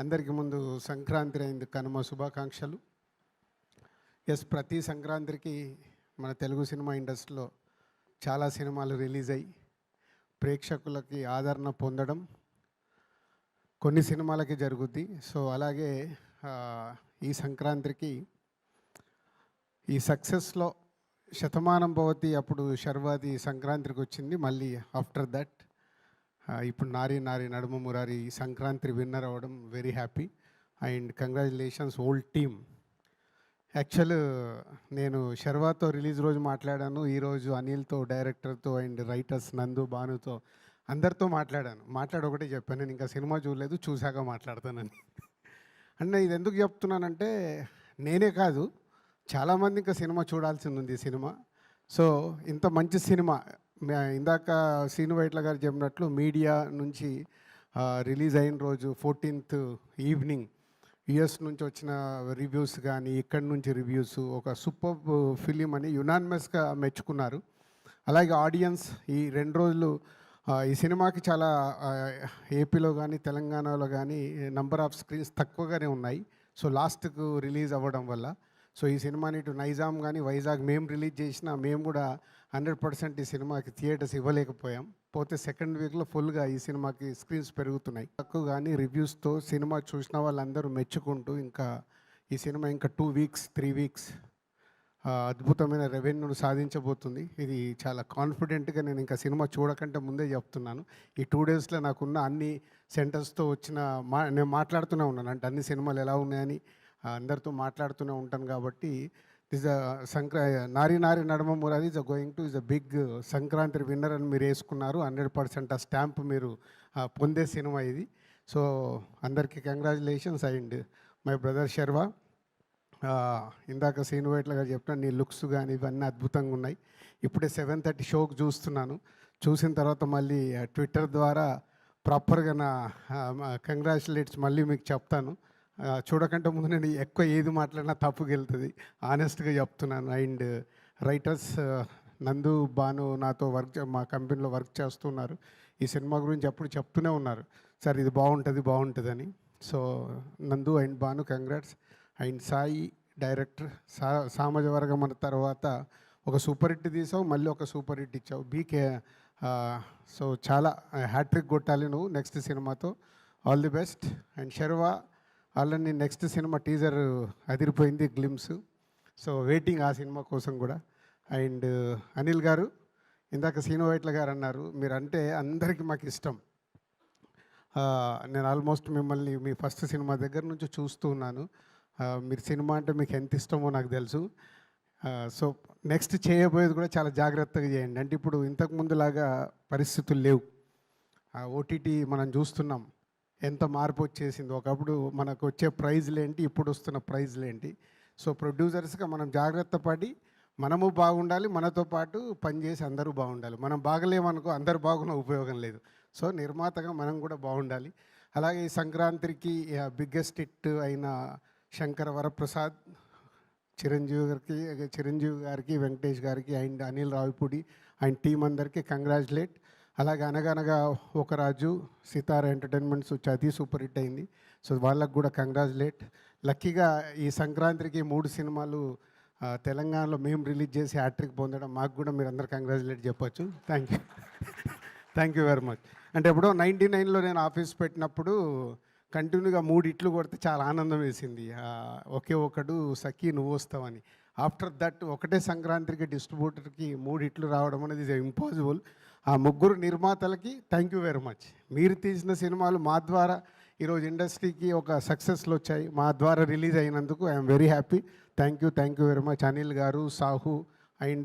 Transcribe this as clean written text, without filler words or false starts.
అందరికీ ముందు సంక్రాంతి అయింది, కనుమ శుభాకాంక్షలు. ప్రతి సంక్రాంతికి మన తెలుగు సినిమా ఇండస్ట్రీలో చాలా సినిమాలు రిలీజ్ అయ్యి ప్రేక్షకులకి ఆదరణ పొందడం కొన్ని సినిమాలకి జరుగుద్ది. సో అలాగే ఈ సంక్రాంతికి ఈ సక్సెస్లో శతమానం భవతి అప్పుడు శర్వాది సంక్రాంతికి వచ్చింది. మళ్ళీ ఆఫ్టర్ దట్ ఇప్పుడు నారీ నారీ నడుమ మురారి సంక్రాంతి విన్నర్ అవ్వడం very happy and congratulations all team. Actual నేను శర్వాతో రిలీజ్ రోజు మాట్లాడాను, ఈరోజు అనిల్తో, డైరెక్టర్తో అండ్ రైటర్స్ నందు, భానుతో అందరితో మాట్లాడి ఒకటే చెప్పాను, నేను ఇంకా సినిమా చూడలేదు, చూశాక మాట్లాడతానని. అంటే ఇది ఎందుకు చెప్తున్నానంటే నేనే కాదు, చాలామంది ఇంకా సినిమా చూడాల్సింది ఉంది. సినిమా సో ఇంత మంచి సినిమా ఇందాక శ్రీను వైట్ల గారు చెప్పినట్లు మీడియా నుంచి రిలీజ్ అయిన రోజు 14th ఈవినింగ్ యుఎస్ నుంచి వచ్చిన రివ్యూస్ కానీ ఇక్కడి నుంచి రివ్యూస్ ఒక సూపర్ ఫిలిం అని యునానిమస్గా మెచ్చుకున్నారు. అలాగే ఆడియన్స్ ఈ 2 రోజులు ఈ సినిమాకి చాలా ఏపీలో కానీ తెలంగాణలో కానీ నంబర్ ఆఫ్ స్క్రీన్స్ తక్కువగానే ఉన్నాయి. సో లాస్ట్కు రిలీజ్ అవ్వడం వల్ల సో ఈ సినిమాని ఇటు నైజాం కానీ వైజాగ్ మేము రిలీజ్ చేసినా మేము కూడా 100% ఈ సినిమాకి థియేటర్స్ ఇవ్వలేకపోయాం. పోతే సెకండ్ వీక్లో ఫుల్గా ఈ సినిమాకి స్క్రీన్స్ పెరుగుతున్నాయి. తక్కువ కానీ రివ్యూస్తో సినిమా చూసిన వాళ్ళందరూ మెచ్చుకుంటూ ఇంకా ఈ సినిమా ఇంకా 2 వీక్స్ 3 వీక్స్ అద్భుతమైన రెవెన్యూను సాధించబోతుంది. ఇది చాలా కాన్ఫిడెంట్గా నేను ఇంకా సినిమా చూడకంటే ముందే చెప్తున్నాను. ఈ 2 డేస్లో నాకున్న అన్ని సెంటర్స్తో వచ్చిన నేను మాట్లాడుతూనే ఉన్నాను, అంటే అన్ని సినిమాలు ఎలా ఉన్నాయని అందరితో మాట్లాడుతూనే ఉంటాను. కాబట్టి this Nari Nari Naduma Murari is going to is a big Sankranti winner అని మీరు వేసుకున్నారు. 100% ఆ స్టాంప్ మీరు పొందే సినిమా ఇది. సో అందరికీ congratulations and my brother Sharwa. ఇందాక సీను వైట్ల గారు చెప్పిన నీ లుక్స్ కానీ ఇవన్నీ అద్భుతంగా ఉన్నాయి. ఇప్పుడే 7:30 షోకి చూసిన తర్వాత మళ్ళీ ట్విట్టర్ ద్వారా ప్రాపర్గా నా కంగ్రాచులేట్స్ మళ్ళీ మీకు చెప్తాను. చూడకంటే ముందు నేను ఎక్కువ ఏది మాట్లాడినా తప్పుకి వెళ్తుంది, ఆనెస్ట్గా చెప్తున్నాను. అండ్ రైటర్స్ నందు, భాను నాతో మా కంపెనీలో వర్క్ చేస్తున్నారు. ఈ సినిమా గురించి ఎప్పుడు చెప్తూనే ఉన్నారు, సార్ ఇది బాగుంటుందని. So Nandu and Bhanu congrats. And Sai director సామాజ వర్గం అన్న తర్వాత ఒక సూపర్ హిట్ తీసావు, మళ్ళీ ఒక సూపర్ హిట్ ఇచ్చావు బీకే. సో చాలా హ్యాట్రిక్ కొట్టాలి నువ్వు నెక్స్ట్ సినిమాతో. All the best. And Sharwa already next cinema teaser అదిరిపోయింది, గ్లిమ్స్. సో వెయిటింగ్ ఆ సినిమా కోసం కూడా. అండ్ అనిల్ గారు, ఇందాక శ్రీను వైట్ల గారు అన్నారు మీరంటే అందరికీ మాకు ఇష్టం. నేను ఆల్మోస్ట్ మిమ్మల్ని మీ ఫస్ట్ సినిమా దగ్గర నుంచి చూస్తూ ఉన్నాను. మీరు సినిమా అంటే మీకు ఎంత ఇష్టమో నాకు తెలుసు. సో నెక్స్ట్ చేయబోయేది కూడా చాలా జాగ్రత్తగా చేయండి. అంటే ఇప్పుడు ఇంతకుముందులాగా పరిస్థితులు లేవు. ఓటీటీ మనం చూస్తున్నాం ఎంత మార్పు వచ్చేసింది. ఒకప్పుడు మనకు వచ్చే ప్రైజ్లు ఏంటి, ఇప్పుడు వస్తున్న ప్రైజ్లు ఏంటి. సో ప్రొడ్యూసర్స్గా మనం జాగ్రత్త పడి మనము బాగుండాలి, మనతో పాటు పనిచేసి అందరూ బాగుండాలి. మనం బాగలేమనుకో అందరు బాగున్న ఉపయోగం లేదు. సో నిర్మాతగా మనం కూడా బాగుండాలి. అలాగే ఈ సంక్రాంతికి బిగ్గెస్ట్ హిట్ అయిన శంకర వరప్రసాద్, చిరంజీవి గారికి, వెంకటేష్ గారికి and Anil Ravipudi and team అందరికీ కంగ్రాచులేట్. అలాగే అనగనగా ఒక రాజు, సితార ఎంటర్టైన్మెంట్స్ అది సూపర్ హిట్ అయింది. సో వాళ్ళకు కూడా కంగ్రాచులేట్. లక్కీగా ఈ సంక్రాంతికి 3 సినిమాలు తెలంగాణలో మేము రిలీజ్ చేసి హ్యాట్రిక్ పొందడం మాకు కూడా మీరు అందరు కంగ్రాచులేట్ చెప్పొచ్చు. Thank you very much. అంటే ఎప్పుడో 99లో నేను ఆఫీస్ పెట్టినప్పుడు కంటిన్యూగా 3 హిట్లు కొడితే చాలా ఆనందం వేసింది. ఒకే ఒకడు సఖీ నువ్వు వస్తావని. ఆఫ్టర్ దట్ ఒకటే సంక్రాంతికి డిస్ట్రిబ్యూటర్కి 3 హిట్లు రావడం అనేది ఇస్ ఇంపాసిబుల్. ఆ 3 నిర్మాతలకి థ్యాంక్ యూ వెరీ మచ్. మీరు తీసిన సినిమాలు మా ద్వారా ఈరోజు ఇండస్ట్రీకి ఒక సక్సెస్లు వచ్చాయి, మా ద్వారా రిలీజ్ అయినందుకు I'm very happy. Thank you very much Anil గారు, సాహు అండ్